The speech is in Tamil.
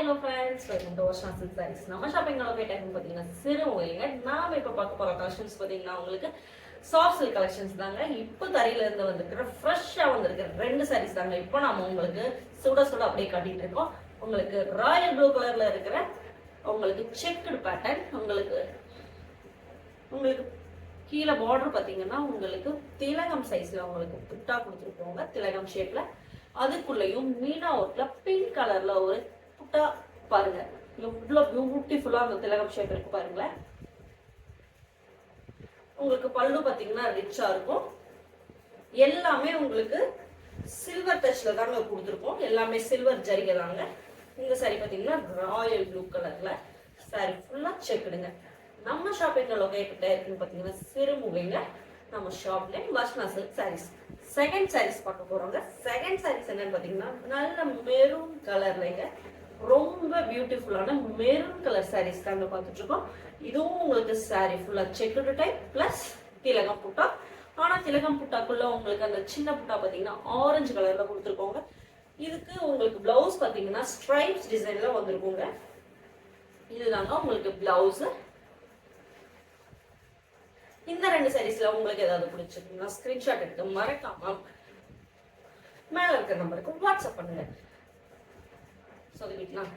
Hello friends, welcome to Varsha silk sarees. நம்ம ஷாப்பிங் லொகேட் பார்த்தீங்கன்னா சிறுமுகைங்க. நாம இப்போ பார்க்க போகிற கலெக்ஷன்ஸ் பார்த்தீங்கன்னா உங்களுக்கு சாஃப்ட் சில்க் கலெக்ஷன்ஸ் தாங்க. இப்போ தரையில இருந்து வந்திருக்கிற ஃப்ரெஷ்ஷாக வந்திருக்கிற 2 சாரீஸ் தாங்க இப்போ நாம உங்களுக்கு சுட சுட அப்படியே காட்டிட்டு இருக்கோம். உங்களுக்கு ராயல் ப்ளூ கலர்ல இருக்கிற உங்களுக்கு செக்குடு பேட்டர்ன், உங்களுக்கு கீழே பார்டர் பார்த்தீங்கன்னா உங்களுக்கு திலகம் சைஸ்ல உங்களுக்கு புட்டா கொடுத்துருக்கோங்க, திலகம் ஷேப்ல. அதுக்குள்ளேயும் மீனா ஒர்க்ல பிங்க் கலர்ல ஒரு புட்டா பாருங்க, இவ்வளோ பியூட்டிஃபுல்லா அந்த திலகம் ஷேப் இருக்கு பாருங்களேன். உங்களுக்கு பல்லு பார்த்தீங்கன்னா ரிச்சா இருக்கும். எல்லாமே உங்களுக்கு சில்வர் டச்ல தாங்க கொடுத்துருக்கோம், எல்லாமே சில்வர் ஜரிகை தாங்க. இந்த சாரி பார்த்தீங்கன்னா ராயல் ப்ளூ கலர்ல சாரி ஃபுல்லா செக்குடுங்க. நம்ம ஷாப்பிங் லொகேட் இருக்குன்னு பார்த்தீங்கன்னா சிறுமுகைங்க. நம்ம shop name Varsha silk sarees. Second sarees பார்க்க போறோங்க. செகண்ட் சாரீஸ் என்னன்னு பார்த்தீங்கன்னா நல்ல மெரூன் கலர்லங்க, ரொம்ப பியூட்டிஃபுல்லான மெரூன் கலர் சாரீஸ் தாங்க பார்த்துட்டு இருக்கோம். இதுவும் உங்களுக்கு சாரி ஃபுல்லா செக்குடு டைப் பிளஸ் திலகம் புட்டா. ஆனா திலகம் புட்டாக்குள்ள உங்களுக்கு அந்த சின்ன புட்டா பார்த்தீங்கன்னா ஆரஞ்சு கலர்ல கொடுத்துருக்கோங்க. இதுக்கு உங்களுக்கு பிளவுஸ் பார்த்தீங்கன்னா ஸ்ட்ரைப்ஸ் டிசைன்ல வந்திருக்குங்க. இதுதாங்க உங்களுக்கு பிளவுஸ். இந்த 2 சாரீஸ்ல உங்களுக்கு ஏதாவது பிடிச்சிருக்குன்னா ஸ்கிரீன்ஷாட் எடுத்து மறக்காம மேல இருக்கிற நம்பருக்கு வாட்ஸ்அப் பண்ணுங்க. சொல்லிக்கலாம்.